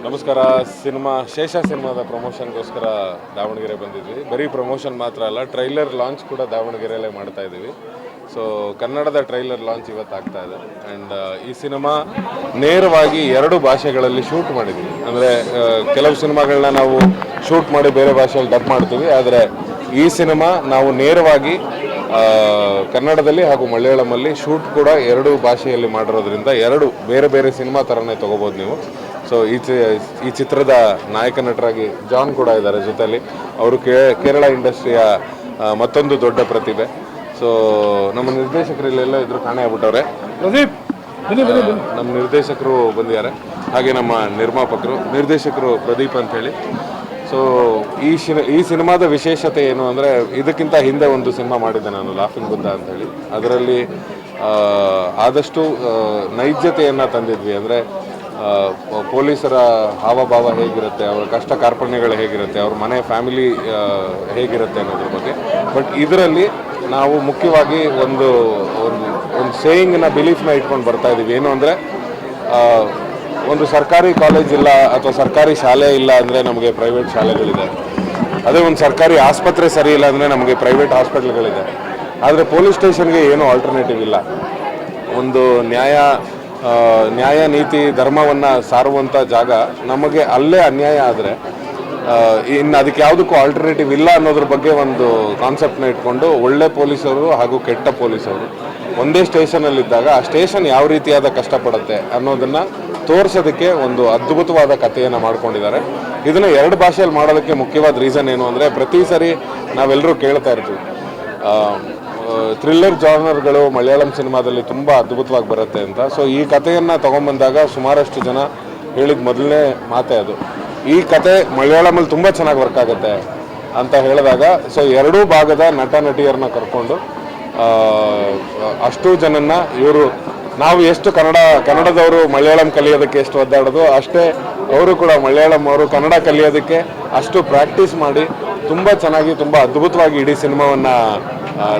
ನಮಸ್ಕಾರ. ಶೇಷ ಸಿನಿಮಾದ ಪ್ರಮೋಷನ್ಗೋಸ್ಕರ ದಾವಣಗೆರೆ ಬಂದಿದ್ವಿ. ಬರೀ ಪ್ರಮೋಷನ್ ಮಾತ್ರ ಅಲ್ಲ, ಟ್ರೈಲರ್ ಲಾಂಚ್ ಕೂಡ ದಾವಣಗೆರೆಯಲ್ಲೇ ಮಾಡ್ತಾ ಇದ್ದೀವಿ. ಸೊ ಕನ್ನಡದ ಟ್ರೈಲರ್ ಲಾಂಚ್ ಇವತ್ತು ಆಗ್ತಾ ಇದೆ. ಆ್ಯಂಡ್ ಈ ಸಿನಿಮಾ ನೇರವಾಗಿ 2 ಭಾಷೆಗಳಲ್ಲಿ ಶೂಟ್ ಮಾಡಿದ್ವಿ. ಅಂದರೆ ಕೆಲವು ಸಿನಿಮಾಗಳನ್ನ ನಾವು ಶೂಟ್ ಮಾಡಿ ಬೇರೆ ಭಾಷೆಯಲ್ಲಿ ಡಬ್ ಮಾಡ್ತೀವಿ, ಆದರೆ ಈ ಸಿನಿಮಾ ನಾವು ನೇರವಾಗಿ ಕನ್ನಡದಲ್ಲಿ ಹಾಗೂ ಮಲಯಾಳಮಲ್ಲಿ ಶೂಟ್ ಕೂಡ 2 ಭಾಷೆಯಲ್ಲಿ ಮಾಡಿರೋದ್ರಿಂದ 2 ಬೇರೆ ಬೇರೆ ಸಿನಿಮಾ ಥರನೇ ತೊಗೋಬೋದು ನೀವು. ಸೊ ಈ ಚಿತ್ರದ ನಾಯಕ ನಟರಾಗಿ ಜಾನ್ ಕೂಡ ಇದ್ದಾರೆ ಜೊತೆಯಲ್ಲಿ. ಅವರು ಕೇರಳ ಇಂಡಸ್ಟ್ರಿಯ ಮತ್ತೊಂದು ದೊಡ್ಡ ಪ್ರತಿಭೆ. ಸೊ ನಮ್ಮ ನಿರ್ದೇಶಕರು ಇಲ್ಲೆಲ್ಲ ಇದ್ರು, ಕಾಣೆ ಆಗ್ಬಿಟ್ಟವ್ರೆ. ನಮ್ಮ ನಿರ್ದೇಶಕರು ಬಂದಿದ್ದಾರೆ, ಹಾಗೆ ನಮ್ಮ ನಿರ್ದೇಶಕರು ಪ್ರದೀಪ್ ಅಂತೇಳಿ. ಸೊ ಈ ಸಿನಿಮಾದ ವಿಶೇಷತೆ ಏನು ಅಂದರೆ, ಇದಕ್ಕಿಂತ ಹಿಂದೆ ಒಂದು ಸಿನಿಮಾ ಮಾಡಿದ್ದೆ ನಾನು, ಲಾಫಿಂಗ್ ಬುದ್ಧ ಅಂತೇಳಿ. ಅದರಲ್ಲಿ ಆದಷ್ಟು ನೈಜತೆಯನ್ನು ತಂದಿದ್ವಿ. ಅಂದರೆ ಪೊಲೀಸರ ಹಾವಭಾವ ಹೇಗಿರುತ್ತೆ, ಅವರ ಕಷ್ಟ ಕಾರ್ಪಣ್ಯಗಳು ಹೇಗಿರುತ್ತೆ, ಅವ್ರ ಮನೆ ಫ್ಯಾಮಿಲಿ ಹೇಗಿರುತ್ತೆ ಅನ್ನೋದ್ರ ಬಗ್ಗೆ. ಬಟ್ ಇದರಲ್ಲಿ ನಾವು ಮುಖ್ಯವಾಗಿ ಒಂದು ಸೇಯಿಂಗ್ನ ಬಿಲೀಫ್ನ ಇಟ್ಕೊಂಡು ಬರ್ತಾ ಇದ್ದೀವಿ. ಏನು ಅಂದರೆ, ಒಂದು ಸರ್ಕಾರಿ ಕಾಲೇಜ್ ಇಲ್ಲ ಅಥವಾ ಸರ್ಕಾರಿ ಶಾಲೆ ಇಲ್ಲ ಅಂದರೆ ನಮಗೆ ಪ್ರೈವೇಟ್ ಶಾಲೆಗಳಿದೆ. ಅದೇ ಒಂದು ಸರ್ಕಾರಿ ಆಸ್ಪತ್ರೆ ಸರಿ ಇಲ್ಲ ಅಂದರೆ ನಮಗೆ ಪ್ರೈವೇಟ್ ಹಾಸ್ಪಿಟ್ಲ್ಗಳಿದೆ. ಆದರೆ ಪೊಲೀಸ್ ಸ್ಟೇಷನ್ಗೆ ಏನೂ ಆಲ್ಟರ್ನೇಟಿವ್ ಇಲ್ಲ. ಒಂದು ನ್ಯಾಯ ನೀತಿ ಧರ್ಮವನ್ನು ಸಾರುವಂಥ ಜಾಗ ನಮಗೆ ಅಲ್ಲೇ ಅನ್ಯಾಯ ಆದರೆ ಇನ್ನು ಅದಕ್ಕೆ ಯಾವುದಕ್ಕೂ ಆಲ್ಟರ್ನೇಟಿವ್ ಇಲ್ಲ ಅನ್ನೋದ್ರ ಬಗ್ಗೆ ಒಂದು ಕಾನ್ಸೆಪ್ಟ್ನ ಇಟ್ಕೊಂಡು ಒಳ್ಳೆ ಪೊಲೀಸರು ಹಾಗೂ ಕೆಟ್ಟ ಪೊಲೀಸರು ಒಂದೇ ಸ್ಟೇಷನಲ್ಲಿದ್ದಾಗ ಆ ಸ್ಟೇಷನ್ ಯಾವ ರೀತಿಯಾದ ಕಷ್ಟಪಡುತ್ತೆ ಅನ್ನೋದನ್ನು ತೋರಿಸೋದಕ್ಕೆ ಒಂದು ಅದ್ಭುತವಾದ ಕಥೆಯನ್ನು ಮಾಡ್ಕೊಂಡಿದ್ದಾರೆ. ಇದನ್ನು 2 ಭಾಷೆಯಲ್ಲಿ ಮಾಡೋದಕ್ಕೆ ಮುಖ್ಯವಾದ ರೀಸನ್ ಏನು ಅಂದರೆ, ಪ್ರತಿ ಸರಿ ನಾವೆಲ್ಲರೂ ಕೇಳ್ತಾ ಇರ್ತೀವಿ, ಥ್ರಿಲ್ಲರ್ ಜಾನರ್ಗಳು ಮಲಯಾಳಂ ಸಿನಿಮಾದಲ್ಲಿ ತುಂಬ ಅದ್ಭುತವಾಗಿ ಬರುತ್ತೆ ಅಂತ. ಸೊ ಈ ಕಥೆಯನ್ನು ತೊಗೊಂಬಂದಾಗ ಸುಮಾರಷ್ಟು ಜನ ಹೇಳಿದ ಮೊದಲನೇ ಮಾತೇ ಅದು, ಈ ಕತೆ ಮಲಯಾಳಮಲ್ಲಿ ತುಂಬ ಚೆನ್ನಾಗಿ ವರ್ಕ್ ಆಗುತ್ತೆ ಅಂತ ಹೇಳಿದಾಗ, ಸೊ 2 ಭಾಗದ ನಟ ನಟಿಯರನ್ನ ಕರ್ಕೊಂಡು ಅಷ್ಟು ಜನನ್ನ ನಾವು ಎಷ್ಟು ಕನ್ನಡದವರು ಮಲಯಾಳಂ ಕಲಿಯೋದಕ್ಕೆ ಎಷ್ಟು ಒದ್ದಾಡೋದು, ಅಷ್ಟೇ ಅವರು ಕೂಡ ಅವರು ಕನ್ನಡ ಕಲಿಯೋದಕ್ಕೆ ಅಷ್ಟು ಪ್ರಾಕ್ಟೀಸ್ ಮಾಡಿ ತುಂಬ ಚೆನ್ನಾಗಿ ತುಂಬ ಅದ್ಭುತವಾಗಿ ಇಡೀ ಸಿನಿಮಾವನ್ನು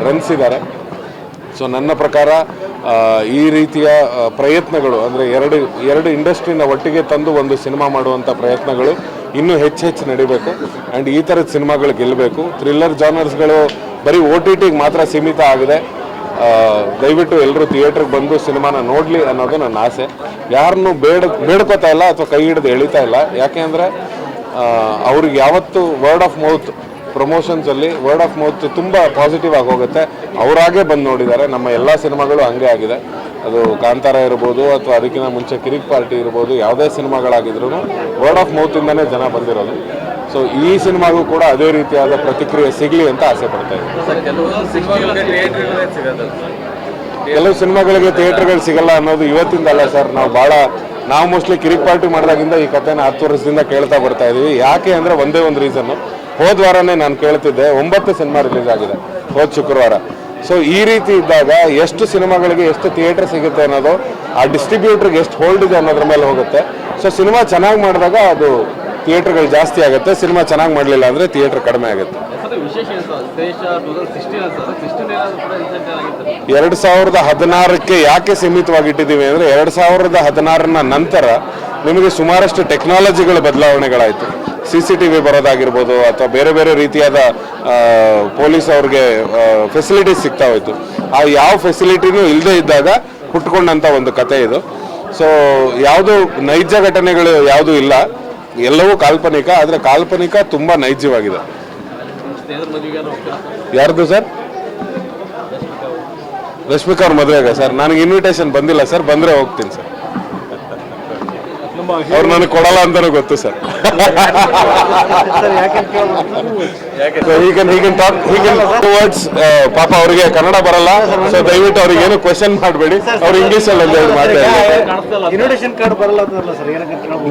ರನ್ಸಿದ್ದಾರೆ. ಸೊ ನನ್ನ ಪ್ರಕಾರ ಈ ರೀತಿಯ ಪ್ರಯತ್ನಗಳು ಅಂದರೆ ಎರಡು ಇಂಡಸ್ಟ್ರಿನ ಒಟ್ಟಿಗೆ ತಂದು ಒಂದು ಸಿನಿಮಾ ಮಾಡುವಂಥ ಪ್ರಯತ್ನಗಳು ಇನ್ನೂ ಹೆಚ್ಚು ನಡಿಬೇಕು. ಆ್ಯಂಡ್ ಈ ಥರದ ಸಿನಿಮಾಗಳು ಗೆಲ್ಲಬೇಕು. ಥ್ರಿಲ್ಲರ್ ಜಾನರ್ಸ್ಗಳು ಬರೀ OTTಗೆ ಮಾತ್ರ ಸೀಮಿತ ಆಗಿದೆ. ದಯವಿಟ್ಟು ಎಲ್ಲರೂ ಥಿಯೇಟ್ರಿಗೆ ಬಂದು ಸಿನಿಮಾನ ನೋಡಲಿ ಅನ್ನೋದು ನನ್ನ ಆಸೆ. ಯಾರನ್ನೂ ಬೇಡ್ಕೋತಾ ಇಲ್ಲ ಅಥವಾ ಕೈ ಹಿಡಿದು ಎಳಿತಾ ಇಲ್ಲ. ಯಾಕೆ ಅಂದರೆ ಅವ್ರಿಗೆ ಯಾವತ್ತು ವರ್ಡ್ ಆಫ್ ಮೌತ್ ಪ್ರಮೋಷನ್ಸಲ್ಲಿ ವರ್ಡ್ ಆಫ್ ಮೌತ್ ತುಂಬ ಪಾಸಿಟಿವ್ ಆಗಿ ಹೋಗುತ್ತೆ. ಅವರಾಗೇ ಬಂದು ನೋಡಿದ್ದಾರೆ. ನಮ್ಮ ಎಲ್ಲ ಸಿನಿಮಾಗಳು ಹಂಗೆ ಆಗಿದೆ. ಅದು ಕಾಂತಾರ ಇರ್ಬೋದು ಅಥವಾ ಅದಕ್ಕಿಂತ ಮುಂಚೆ ಕಿರಿಕ್ ಪಾರ್ಟಿ ಇರ್ಬೋದು, ಯಾವುದೇ ಸಿನಿಮಾಗಳಾಗಿದ್ರೂ ವರ್ಡ್ ಆಫ್ ಮೌತಿಂದನೇ ಜನ ಬಂದಿರೋದು. ಸೊ ಈ ಸಿನಿಮಾಗೂ ಕೂಡ ಅದೇ ರೀತಿಯಾದ ಪ್ರತಿಕ್ರಿಯೆ ಸಿಗಲಿ ಅಂತ ಆಸೆ ಪಡ್ತಾ ಇದ್ದೀನಿ. ಕೆಲವು ಸಿನಿಮಾಗಳಿಗೆ ಥಿಯೇಟರ್ಗಳು ಸಿಗಲ್ಲ ಅನ್ನೋದು ಇವತ್ತಿಂದ ಅಲ್ಲ ಸರ್. ನಾವು ಮೋಸ್ಟ್ಲಿ ಕಿರಿಕ್ ಪಾರ್ಟಿ ಮಾಡಿದಾಗಿಂದ ಈ ಕಥೆನ 10 ವರ್ಷದಿಂದ ಕೇಳ್ತಾ ಬರ್ತಾ ಇದ್ದೀವಿ. ಯಾಕೆ ಅಂದರೆ ಒಂದೇ ಒಂದು ರೀಸನ್ನು, ಹೋದ ವಾರನೇ ನಾನು ಕೇಳ್ತಿದ್ದೆ, 9 ಸಿನಿಮಾ ರಿಲೀಸ್ ಆಗಿದೆ ಹೋದ ಶುಕ್ರವಾರ. ಸೊ ಈ ರೀತಿ ಇದ್ದಾಗ ಎಷ್ಟು ಸಿನಿಮಾಗಳಿಗೆ ಎಷ್ಟು ಥಿಯೇಟರ್ ಸಿಗುತ್ತೆ ಅನ್ನೋದು ಆ ಡಿಸ್ಟ್ರಿಬ್ಯೂಟರ್ಗೆ ಎಷ್ಟು ಹೋಲ್ಡ್ ಇದೆ ಅನ್ನೋದ್ರ ಮೇಲೆ ಹೋಗುತ್ತೆ. ಸೊ ಸಿನಿಮಾ ಚೆನ್ನಾಗಿ ಮಾಡಿದಾಗ ಅದು ಥಿಯೇಟರ್ಗಳು ಜಾಸ್ತಿ ಆಗುತ್ತೆ, ಸಿನಿಮಾ ಚೆನ್ನಾಗಿ ಮಾಡಲಿಲ್ಲ ಅಂದರೆ ಥಿಯೇಟರ್ ಕಡಿಮೆ ಆಗುತ್ತೆ. 2016ಕ್ಕೆ ಯಾಕೆ ಸೀಮಿತವಾಗಿಟ್ಟಿದ್ದೀವಿ ಅಂದರೆ, 2016ರ ನಂತರ ನಿಮಗೆ ಸುಮಾರಷ್ಟು ಟೆಕ್ನಾಲಜಿಗಳ ಬದಲಾವಣೆಗಳಾಯಿತು. CCTV ಬರೋದಾಗಿರ್ಬೋದು ಅಥವಾ ಬೇರೆ ಬೇರೆ ರೀತಿಯಾದ ಪೊಲೀಸ್ ಅವ್ರಿಗೆ ಫೆಸಿಲಿಟೀಸ್ ಸಿಗ್ತಾ ಹೋಯ್ತು. ಆ ಯಾವ ಫೆಸಿಲಿಟಿನೂ ಇಲ್ಲದೆ ಇದ್ದಾಗ ಹುಟ್ಕೊಂಡಂಥ ಒಂದು ಕತೆ ಇದು. ಸೊ ಯಾವುದು ನೈಜ ಘಟನೆಗಳು ಯಾವುದೂ ಇಲ್ಲ, ಎಲ್ಲವೂ ಕಾಲ್ಪನಿಕ. ಆದರೆ ಕಾಲ್ಪನಿಕ ತುಂಬ ನೈಜವಾಗಿದೆ. ಯಾರ್ದು ಸರ್? ರಶ್ಮಿಕಾ ಅವ್ರ ಮದುವೆಗೆ ಸರ್ ನನಗೆ ಇನ್ವಿಟೇಷನ್ ಬಂದಿಲ್ಲ ಸರ್. ಬಂದರೆ ಹೋಗ್ತೀನಿ ಸರ್. ಅವ್ರು ನನಗೆ ಕೊಡಲ್ಲ ಅಂತಾನೂ ಗೊತ್ತು ಸರ್. ಪಾಪ ಅವ್ರಿಗೆ ಕನ್ನಡ ಬರಲ್ಲ. ಸೊ ದಯವಿಟ್ಟು ಅವ್ರಿಗೆ ಏನು ಕ್ವೆಶನ್ ಮಾಡಬೇಡಿ. ಅವ್ರು ಇಂಗ್ಲೀಷಲ್ಲಿ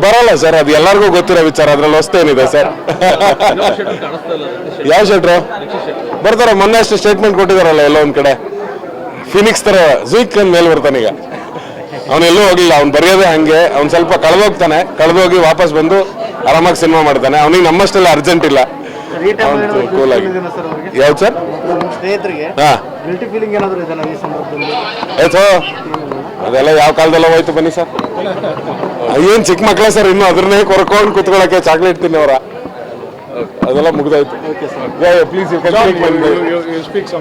ಬರಲ್ಲ ಸರ್. ಅದು ಎಲ್ಲರಿಗೂ ಗೊತ್ತಿರೋ ವಿಚಾರ, ಅದ್ರಲ್ಲಿ ಹೊಸ್ತೇನಿದೆ ಸರ್. ಯಾವ ಶೆಟ್ರು ಬರ್ತಾರ? ಮೊನ್ನೆ ಅಷ್ಟು ಸ್ಟೇಟ್ಮೆಂಟ್ ಕೊಟ್ಟಿದಾರಲ್ಲ ಎಲ್ಲೋ ಒಂದ್ ಕಡೆ. ಫಿನಿಕ್ಸ್ ತರ ಜೂಕ್ ಮೇಲೆ ಬರ್ತಾನೀಗ. ಅವನೆಲ್ಲೂ ಹೋಗ್ಲಿಲ್ಲ. ಅವ್ನು ಬರೆಯೋದೇ ಹಂಗೆ. ಅವ್ನು ಸ್ವಲ್ಪ ಕಳೆದೋಗಿ ವಾಪಸ್ ಬಂದು ಆರಾಮಾಗಿ ಸಿನಿಮಾ ಮಾಡ್ತಾನೆ. ಅವನಿಗೆ ನಮ್ಮಷ್ಟೆಲ್ಲ ಅರ್ಜೆಂಟ್ ಇಲ್ಲ. ಕೂಲ್ ಆಗಿ. ಯಾವ್ದು ಸರ್? ಅದೆಲ್ಲ ಯಾವ ಕಾಲದಲ್ಲ ಹೋಯ್ತು ಬನ್ನಿ ಸರ್. ಏನು ಚಿಕ್ಕ ಮಕ್ಕಳ ಸರ್, ಇನ್ನು ಅದ್ರನ್ನೇ ಕೊರ್ಕೊಂಡು ಕುತ್ಕೊಳ್ಳೋಕೆ ಚಾಕ್ಲೇಟ್ ತಿನ್ನೋರ, ಅದೆಲ್ಲ ಮುಗ್ದಾಯ್ತು. Please you can speak.